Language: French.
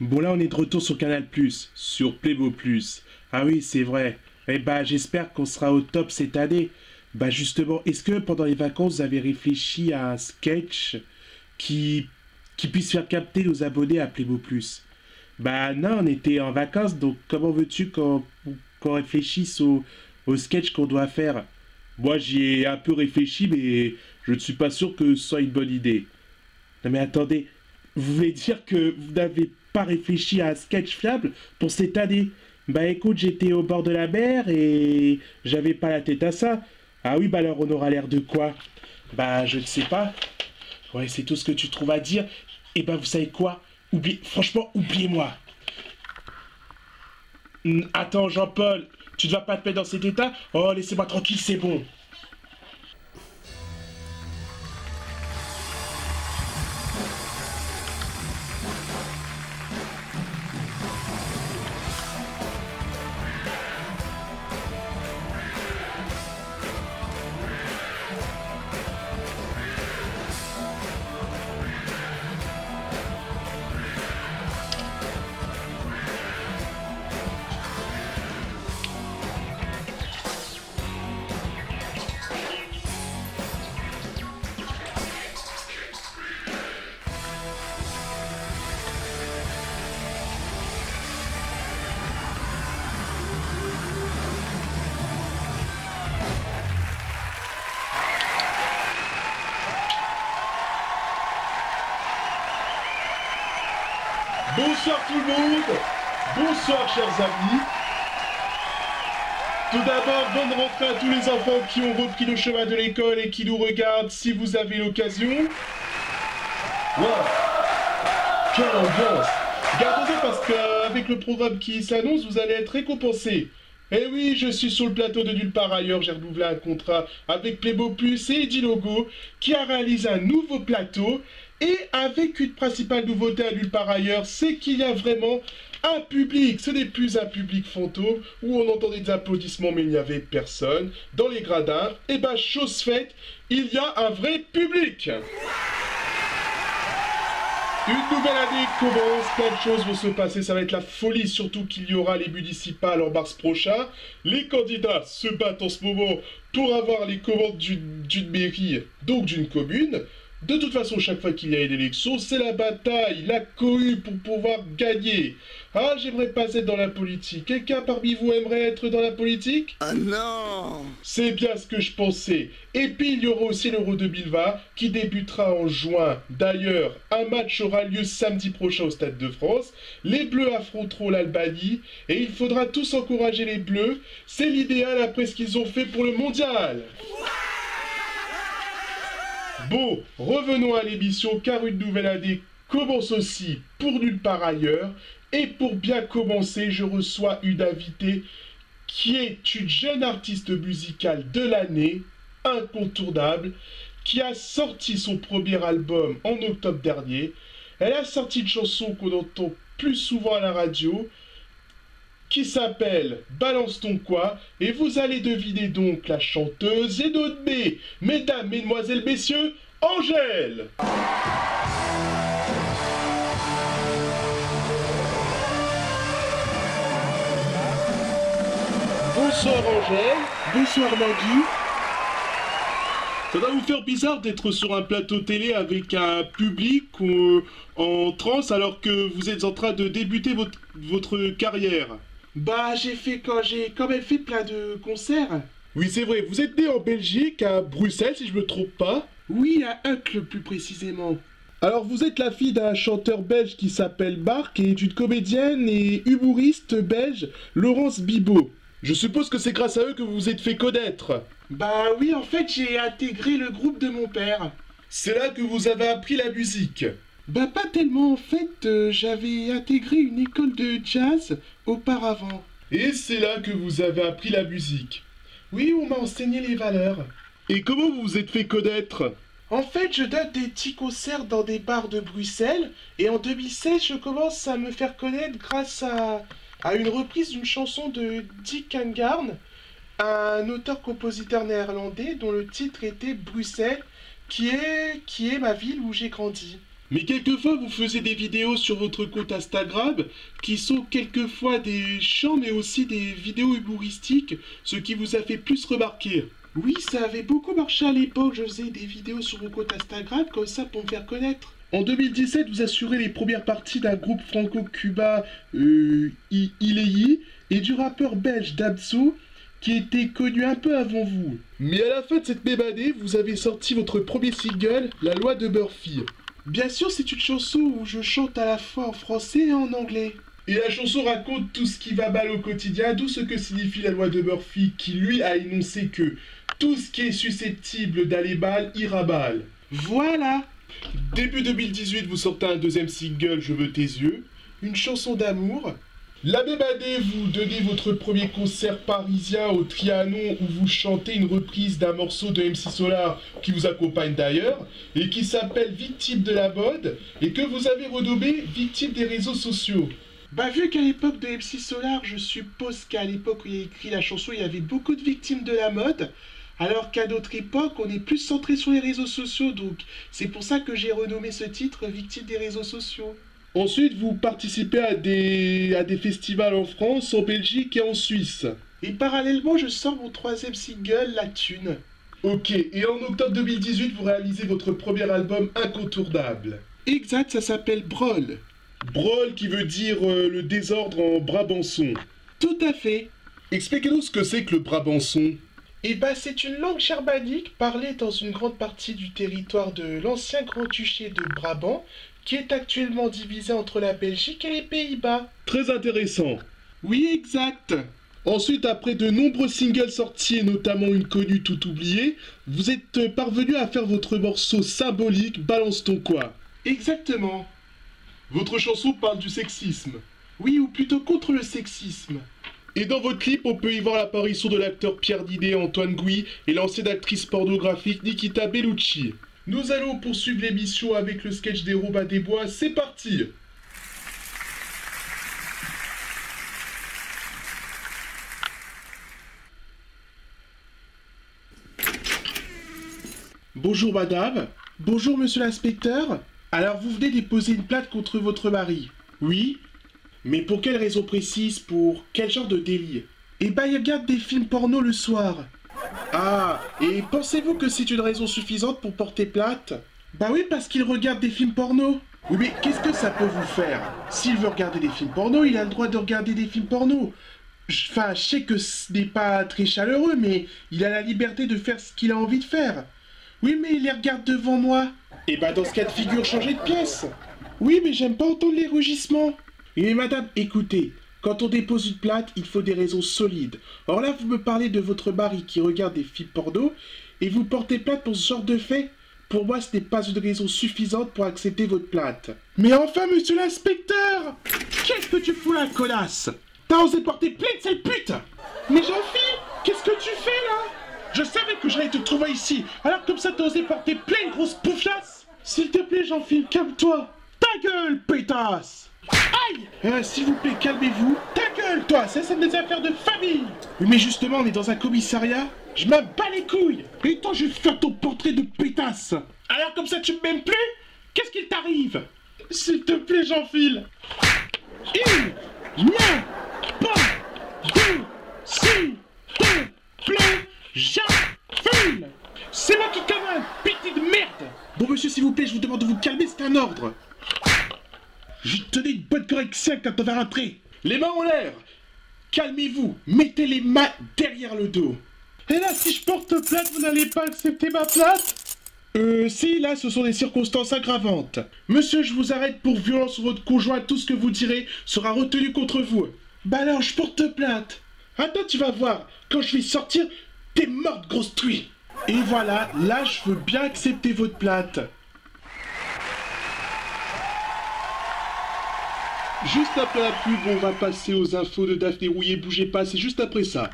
Bon là on est de retour sur Canal+, sur Playbo+. Ah oui c'est vrai. Eh bah j'espère qu'on sera au top cette année. Bah justement, est-ce que pendant les vacances vous avez réfléchi à un sketch qui, qui puisse faire capter nos abonnés à Playbo+? Bah non, on était en vacances, donc comment veux-tu qu'on réfléchisse au sketch qu'on doit faire? Moi j'y ai un peu réfléchi mais je ne suis pas sûr que ce soit une bonne idée. Non mais attendez, vous voulez dire que vous n'avez pas réfléchi à un sketch fiable pour cette année? Bah écoute, j'étais au bord de la mer et j'avais pas la tête à ça. Ah oui, bah alors on aura l'air de quoi? Bah je ne sais pas. Ouais, c'est tout ce que tu trouves à dire. Et bah vous savez quoi? Franchement, oubliez-moi. Attends Jean-Paul, tu ne vas pas te mettre dans cet état? Oh, laissez-moi tranquille, c'est bon. Bonsoir tout le monde. Bonsoir chers amis. Tout d'abord, bonne rentrée à tous les enfants qui ont repris le chemin de l'école et qui nous regardent si vous avez l'occasion. Wow, quelle ambiance! Gardez-en parce qu'avec le programme qui s'annonce, vous allez être récompensés. Eh oui, je suis sur le plateau de nulle part ailleurs, j'ai renouvelé un contrat avec Playbo+, et Edilogo qui a réalisé un nouveau plateau. Et avec une principale nouveauté à nulle part ailleurs, c'est qu'il y a vraiment un public. Ce n'est plus un public fantôme où on entendait des applaudissements mais il n'y avait personne. Dans les gradins, et ben chose faite, il y a un vrai public. Une nouvelle année commence, plein de choses vont se passer, ça va être la folie, surtout qu'il y aura les municipales en mars prochain. Les candidats se battent en ce moment pour avoir les commandes d'une mairie, donc d'une commune. De toute façon, chaque fois qu'il y a une élection, c'est la bataille, la cohue pour pouvoir gagner. Ah, j'aimerais pas être dans la politique. Quelqu'un parmi vous aimerait être dans la politique? Ah non! C'est bien ce que je pensais. Et puis, il y aura aussi l'Euro 2020 qui débutera en juin. D'ailleurs, un match aura lieu samedi prochain au Stade de France. Les Bleus affronteront l'Albanie et il faudra tous encourager les Bleus. C'est l'idéal après ce qu'ils ont fait pour le mondial. Bon, revenons à l'émission car une nouvelle année commence aussi pour nulle part ailleurs. Et pour bien commencer, je reçois une invitée qui est une jeune artiste musicale de l'année, incontournable, qui a sorti son premier album en octobre dernier. Elle a sorti une chanson qu'on entend plus souvent à la radio, qui s'appelle Balance ton quoi, et vous allez deviner donc la chanteuse et nommée, mesdames, mesdemoiselles, messieurs, Angèle. Bonsoir Angèle, bonsoir Maggie. Ça va vous faire bizarre d'être sur un plateau télé avec un public en transe alors que vous êtes en train de débuter votre carrière? Bah j'ai quand même fait plein de concerts. Oui c'est vrai, vous êtes né en Belgique, à Bruxelles si je me trompe pas. Oui, à Uccle plus précisément. Alors vous êtes la fille d'un chanteur belge qui s'appelle Marc et d'une comédienne et humoriste belge Laurence Bibot. Je suppose que c'est grâce à eux que vous vous êtes fait connaître. Bah oui, en fait j'ai intégré le groupe de mon père. C'est là que vous avez appris la musique. Bah pas tellement en fait, j'avais intégré une école de jazz auparavant. Et c'est là que vous avez appris la musique. Oui, on m'a enseigné les valeurs. Et comment vous vous êtes fait connaître? En fait, je donne des petits concerts dans des bars de Bruxelles, et en 2016, je commence à me faire connaître grâce à une reprise d'une chanson de Dick Angarn, un auteur-compositeur néerlandais dont le titre était Bruxelles, qui est ma ville où j'ai grandi. Mais quelquefois, vous faisiez des vidéos sur votre compte Instagram qui sont quelquefois des chants mais aussi des vidéos humoristiques, ce qui vous a fait plus remarquer. Oui, ça avait beaucoup marché à l'époque, je faisais des vidéos sur mon compte Instagram comme ça pour me faire connaître. En 2017, vous assurez les premières parties d'un groupe franco-cubain Ileyi et du rappeur belge Damso qui était connu un peu avant vous. Mais à la fin de cette même année, vous avez sorti votre premier single, La Loi de Murphy. Bien sûr, c'est une chanson où je chante à la fois en français et en anglais. Et la chanson raconte tout ce qui va mal au quotidien, d'où ce que signifie la loi de Murphy, qui lui a énoncé que tout ce qui est susceptible d'aller mal ira mal. Voilà. Début 2018, vous sortez un deuxième single, Je veux tes yeux, une chanson d'amour. La même année, vous donnez votre premier concert parisien au Trianon où vous chantez une reprise d'un morceau de MC Solar qui vous accompagne d'ailleurs et qui s'appelle Victime de la mode et que vous avez renommé Victime des réseaux sociaux. Bah vu qu'à l'époque de MC Solar, je suppose qu'à l'époque où il a écrit la chanson, il y avait beaucoup de victimes de la mode, alors qu'à d'autres époques, on est plus centré sur les réseaux sociaux, donc c'est pour ça que j'ai renommé ce titre Victime des réseaux sociaux. Ensuite, vous participez à des festivals en France, en Belgique et en Suisse. Et parallèlement, je sors mon troisième single, La Thune. Ok, et en octobre 2018, vous réalisez votre premier album incontournable. Exact, ça s'appelle Brol. Brol qui veut dire le désordre en brabançon. Tout à fait. Expliquez-nous ce que c'est que le brabançon. Eh ben, c'est une langue germanique parlée dans une grande partie du territoire de l'ancien grand-duché de Brabant, qui est actuellement divisé entre la Belgique et les Pays-Bas. Très intéressant. Oui, exact. Ensuite, après de nombreux singles sortis et notamment une connue tout oubliée, vous êtes parvenu à faire votre morceau symbolique Balance ton quoi. Exactement. Votre chanson parle du sexisme. Oui, ou plutôt contre le sexisme. Et dans votre clip, on peut y voir l'apparition de l'acteur Pierre Dinet, Antoine Gouy et l'ancienne actrice pornographique Nikita Bellucci. Nous allons poursuivre l'émission avec le sketch des Robins des Bois, c'est parti! Bonjour madame, bonjour monsieur l'inspecteur. Alors vous venez déposer une plainte contre votre mari? Oui. Mais pour quelle raison précise? Pour quel genre de délit? Eh ben il regarde des films porno le soir. Ah, et pensez-vous que c'est une raison suffisante pour porter plainte? Bah oui, parce qu'il regarde des films porno. Oui, mais qu'est-ce que ça peut vous faire? S'il veut regarder des films porno, il a le droit de regarder des films porno. Enfin, je sais que ce n'est pas très chaleureux, mais il a la liberté de faire ce qu'il a envie de faire. Oui, mais il les regarde devant moi. Et bah dans ce cas de figure, changez de pièce. Oui, mais j'aime pas entendre les rugissements. Mais madame, écoutez, quand on dépose une plainte, il faut des raisons solides. Or là, vous me parlez de votre mari qui regarde des films porno et vous portez plainte pour ce genre de fait. Pour moi, ce n'est pas une raison suffisante pour accepter votre plainte. Mais enfin, monsieur l'inspecteur! Qu'est-ce que tu fous là, connasse? T'as osé porter plainte, sale pute! Mais Jean-Philippe, qu'est-ce que tu fais là? Je savais que j'allais te trouver ici, alors comme ça t'as osé porter plainte, grosse poufiasse! S'il te plaît, Jean-Philippe, calme-toi! Ta gueule, pétasse! Aïe! S'il vous plaît, calmez-vous. Ta gueule, toi, ça c'est des affaires de famille. Oui, mais justement, on est dans un commissariat. Je m'en bats les couilles. Et toi, je vais faire ton portrait de pétasse. Alors comme ça, tu m'aimes plus? Qu'est-ce qu'il t'arrive? S'il te plaît, j'enfile. Il n'y a pas de s'il te plaît, j'enfile. C'est moi qui commande, pitié de merde. Bon, monsieur, s'il vous plaît, je vous demande de vous calmer, c'est un ordre. Je te donne une bonne correction quand on va rentrer. Les mains en l'air. Calmez-vous. Mettez les mains derrière le dos. Et là, si je porte plainte, vous n'allez pas accepter ma plainte? Si, là, ce sont des circonstances aggravantes. Monsieur, je vous arrête pour violence sur votre conjoint. Tout ce que vous direz sera retenu contre vous. Bah alors, je porte plainte. Attends, tu vas voir. Quand je vais sortir, t'es morte, grosse truie. Et voilà, là, je veux bien accepter votre plainte. Juste après la pub, on va passer aux infos de Daphné Rouillet. Bougez pas, c'est juste après ça.